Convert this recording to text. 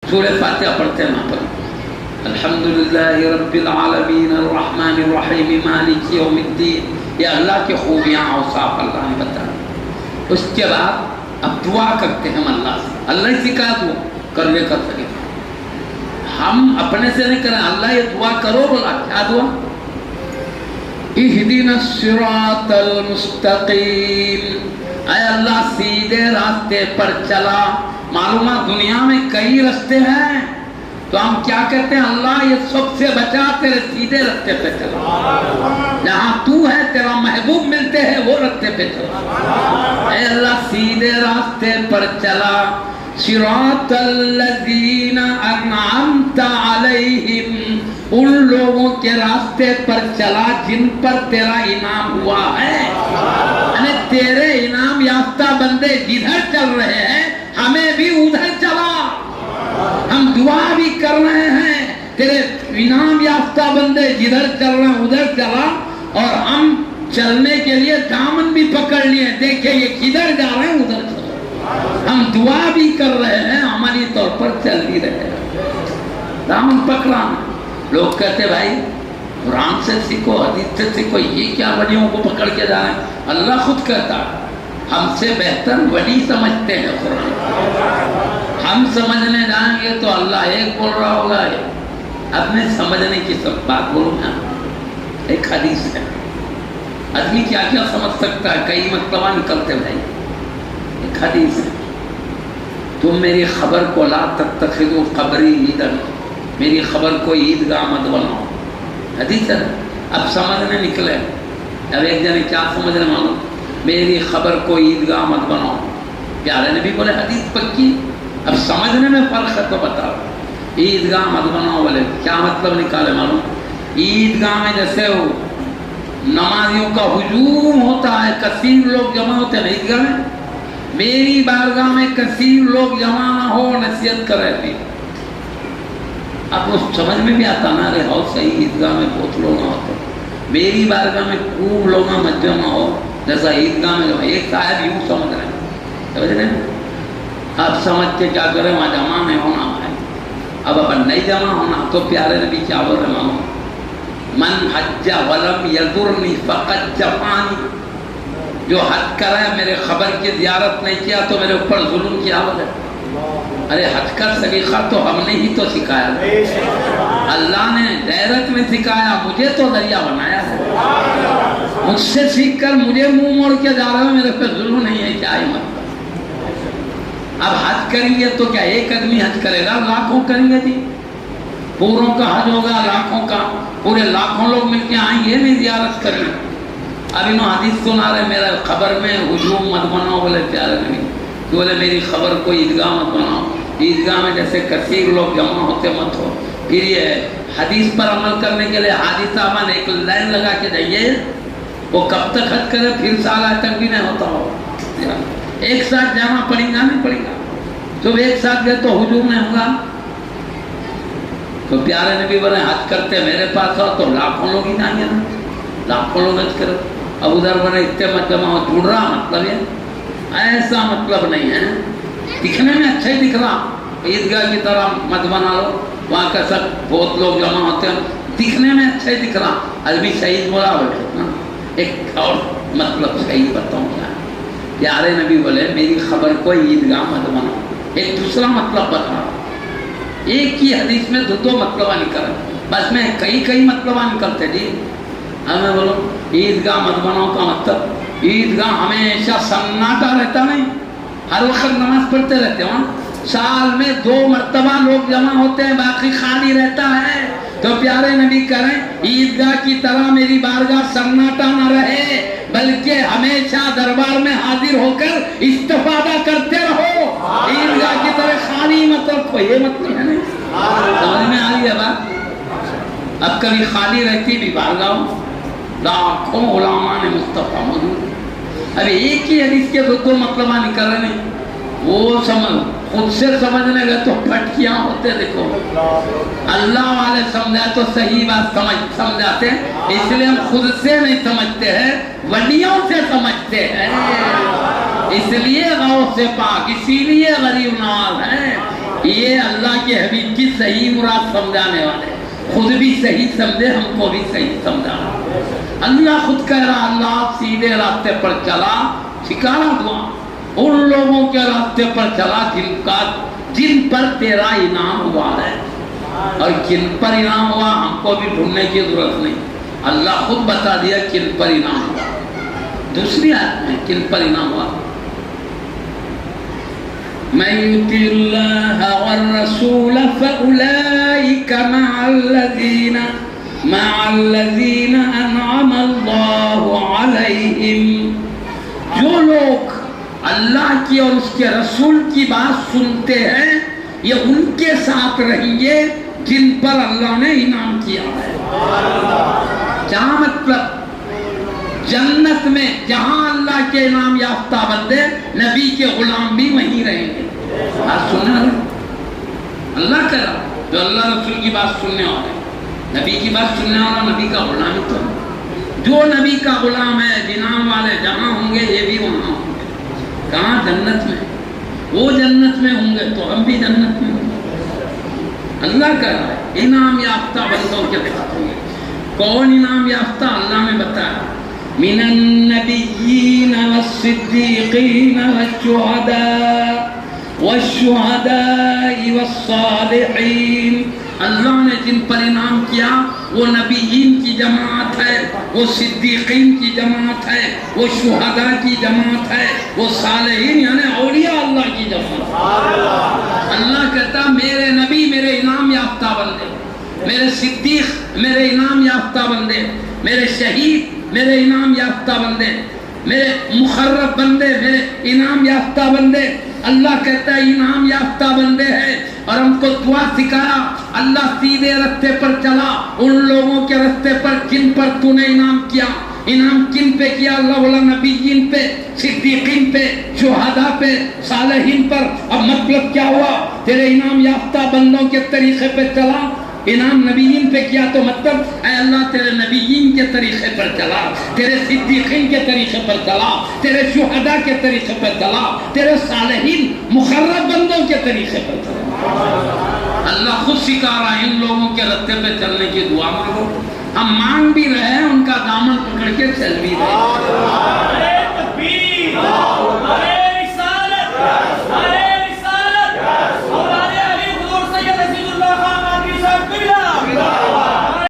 سورہ فاتحہ پڑھتے ہیں وہاں پر الحمدللہ رب العالمین الرحمن الرحیم مالک یوم الدین، یہ اللہ کی خوبیاں اوصاف اللہ نے بتایا۔ اس کے بعد اب دعا کرتے ہیں ہم اللہ سے، اللہ ہی سکھا دو کرنے کا طریقہ، ہم اپنے سے نہیں کریں، اللہ یہ دعا کرو، بولا کیا دعا؟ اہدنا الصراط المستقیم، اے اللہ سیدھے راستے پر چلا۔ معلوم ہے دنیا میں کئی راستے ہیں، تو ہم کیا کہتے ہیں؟ اللہ یہ سب سے بچا، تیرے سیدھے راستے پہ چلا، جہاں تو ہے تیرا محبوب ملتے ہیں وہ راستے پہ چلا۔ اے اللہ سیدھے راستے پر چلا، صراط الذین انعمت علیہم، ان لوگوں کے راستے پر چلا جن پر تیرا انعام ہوا ہے، یعنی تیرے انعام یافتہ بندے جدھر چل رہے ہیں ہمیں بھی ادھر چلا، ہم دعا بھی کر رہے ہیں، تیرے انعام یافتہ بندے جدھر چل رہے ہیں ادھر چلا، اور ہم چلنے کے لیے دامن بھی پکڑ لیے، دیکھیں یہ کدھر جا رہے ہیں ادھر چلا، ہم دعا بھی کر رہے ہیں، عملی طور پر چل بھی رہے ہیں، دامن پکڑا۔ لوگ کہتے بھائی قرآن سے سیکھو، حدیث سے سیکھو، یہ کیا ولیوں کو پکڑ کے جا رہے ہیں؟ اللہ خود کہتا ہم سے بہتر ولی سمجھتے ہیں قرآن، ہم سمجھنے جائیں گے تو اللہ ایک بول رہا ہوگا، اپنے سمجھنے کی سب بات بولوں گا۔ ایک حدیث ہے، آدمی کیا کیا سمجھ سکتا ہے، کئی مطلب نکلتے بھائی۔ ایک حدیث ہے، تم میری خبر کو لا تتخذوا قبری عیدا، میری خبر کو عیدگاہ مت بناؤ، حدیث ہے۔ اب سمجھنے نکلے، اب ایک جنے کیا سمجھنے معلوم، میری خبر کو عیدگاہ مت بناؤ، پیارے نبی بولے حدیث پکی، اب سمجھنے میں فرق ہے تو بتاؤ، عیدگاہ مت بناؤ بولے کیا مطلب نکالے معلوم؟ عیدگاہ میں جیسے ہو نمازیوں کا ہجوم ہوتا ہے، کثیر لوگ جمع ہوتے ہیں عیدگاہ میں، میری بارگاہ میں کثیر لوگ جمع نہ ہو، نصیحت کر رہے تھے۔ اب اس سمجھ میں بھی آتا نا، رہے ہو صحیح، عیدگاہ میں بہت لوگ نہ ہوتے، میری بارگاہ میں خوب لوگ مت جمع ہو، جیسا عیدگاہ میں جمع۔ ایک صاحب یوں سمجھ رہے ہیں، سمجھ رہے ہیں؟ اب سمجھ کے کیا کریں، وہاں جمع نہیں ہونا ہے، اب اپن نہیں جمع ہونا تو پیارے نبی کیا بول رہے مانو، من حج ولم یزرنی فقد جفانی، جو حج کرے میرے خبر کی زیارت نہیں کیا تو میرے اوپر ظلم کیا بولے۔ ارے حج کا سلیقہ تو ہم نے ہی تو سکھایا، اللہ نے غیرت میں سکھایا، مجھے تو ذریعہ بنایا ہے، مجھ سے سیکھ کر مجھے منہ موڑ کے جا رہا ہے، میرے پہ ظلم نہیں ہے، کیا ہی مطلب؟ اب حج کریں گے تو کیا ایک آدمی حج کرے گا؟ لاکھوں کریں گے جی، پوروں کا حج ہوگا، لاکھوں کا، پورے لاکھوں لوگ مل کے آئیں گے نہیں زیارت کریں۔ اب انہوں حدیث سنا رہے میرا خبر میں ہجوم مت بناؤ بولے پیارے نبی، بولے میری خبر کو عیدگاہ مت بناؤ، عیدگاہ میں جیسے کثیر لوگ جمع ہوتے مت ہو۔ پھر یہ حدیث پر عمل کرنے کے لیے حاجی صاحبان ایک لائن لگا کے جائیے، وہ کب تک حج کرے، پھر سال آج تک بھی نہیں ہوتا ہو، ایک ساتھ جانا پڑے گا نہیں پڑے گا، جب ایک ساتھ گئے تو ہجوم نہیں ہوگا۔ تو پیارے نبی بولے حج کرتے میرے پاس ہو تو لاکھوں لوگ ہی جائیں گے نا، لاکھوں لوگ حج کرو۔ اب ادھر بولے اتنے مت جمع ہو، جڑ رہا مطلب ہے ایسا مطلب نہیں ہے، دکھنے میں اچھا ہی دکھ رہا، عیدگاہ کی طرح مت بنا لو، وہاں کا سب بہت لوگ جمع ہوتے ہیں، دکھنے میں اچھا ہی دکھ رہا، عربی صحیح بولا بیٹھے نا۔ ایک اور مطلب صحیح بتاؤں کیا، پیارے نبی بولے میری خبر کو عیدگاہ مت بناؤ، ایک دوسرا مطلب بتا رہا، ایک ہی حدیث میں دو مطلب نکل، بس میں کئی مطلب نکلتے جی۔ ہمیں بولو عیدگاہ مت بناؤ کا مطلب، عیدگاہ ہمیشہ سناٹا رہتا نہیں، ہر وقت نماز پڑھتے رہتے ہیں، سال میں 2 مرتبہ لوگ جمع ہوتے ہیں، باقی خالی رہتا ہے۔ تو پیارے نبی کریں عیدگاہ کی طرح میری بارگاہ سناٹا نہ رہے، بلکہ ہمیشہ دربار میں حاضر ہو کر استفادہ کرتے رہو، عیدگاہ کی طرح خالی مت رکھو، یہ مطلب ہے نہیں؟ سمجھ میں آ رہی ہے بات؟ اب کبھی خالی رہتی بھی بارگاہ، لاکھوں علماء نے مصطفیٰ موجود، ابھی ایک ہی حدیث کے 2 مطلب نکل رہے نہیں، وہ سمجھ خود سے سمجھنے گئے تو پھٹکیاں ہوتے، دیکھو اللہ والے سمجھائے تو صحیح بات سمجھاتے ہیں، اس لیے ہم خود سے نہیں سمجھتے ہیں، ولیوں سے سمجھتے ہیں، اس لیے غوث پاک اسی لیے غریب نواز ہیں، یہ اللہ کے حبیب کی صحیح مراد سمجھانے والے، خود بھی صحیح سمجھے، ہم کو بھی صحیح سمجھانا۔ اللہ خود کہہ رہا اللہ سیدھے راستے پر چلا، سکھانا دعا ان لوگوں کے راستے پر چلا جن پر تیرا انعام ہوا ہے، اور کن پر انعام ہوا ہم کو بھی ڈھونڈنے کی ضرورت نہیں، اللہ خود بتا دیا کن پر انعام ہوا۔ دوسری آیت میں کن پر انعام ہوا، من يطع الله والرسول فأولئك مع الذين أنعم الله عليهم۔ جو لوگ اللہ کی اور اس کے رسول کی بات سنتے ہیں یہ ان کے ساتھ رہیں گے جن پر اللہ نے انعام کیا ہے۔ کیا مطلب؟ جنت میں جہاں اللہ کے انعام یافتہ بندے، نبی کے غلام بھی وہیں رہیں گے۔ بات سننا اللہ کہہ رہا، جو اللہ رسول کی بات سننے والے، نبی کی بات سننے والا نبی کا غلام ہی تو ہے۔ جو نبی کا غلام ہے، انعام والے جہاں ہوں گے یہ بھی وہاں ہوں گے۔ کہاں؟ جنت میں۔ وہ جنت میں ہوں گے تو ہم بھی جنت میں ہوں گے۔ اللہ کہہ رہا ہے انعام یافتہ بندوں کے ساتھ ہوں گے۔ کون انعام یافتہ؟ اللہ نے بتایا من النبیین والصدیقین والشہداء والصالحین۔ اللہ نے جن پر انعام کیا وہ نبیین کی جماعت ہے، وہ صدیقین کی جماعت ہے، وہ شہداء کی جماعت ہے، وہ صالحین یعنی اولیاء اللہ کی جماعت ہے۔ اللہ کہتا میرے نبی میرے انعام یافتہ بندے، میرے صدیق میرے انعام یافتہ بندے، میرے شہید میرے انعام یافتہ بندے، میرے مخرب بندے میرے انعام یافتہ بندے۔ اللہ کہتا ہے انعام یافتہ بندے ہیں، اور ہم کو دعا سکھایا اللہ سیدھے راستے پر چلا ان لوگوں کے راستے پر جن پر تو نے انعام کیا۔ انعام کن پہ کیا؟ اللہ والا نبیین پہ، صدیقین پہ، شہداء پہ، صالحین پر۔ اب مطلب کیا ہوا؟ تیرے انعام یافتہ بندوں کے طریقے پہ چلا، انعام نبیین پہ کیا تو مطلب اے اللہ تیرے نبیین کے طریقے پر چلا، تیرے صدیقین کے طریقے پر چلا، تیرے شہداء کے طریقے پر چلا، تیرے صالحین مخرب بندوں کے طریقے پر چلا۔ اللہ خود سکھا رہا ہے ان لوگوں کے راستے پہ چلنے کی دعا مانگو۔ ہم مانگ بھی رہے ہیں، ان کا دامن پکڑ کے چل بھی رہے ہیں۔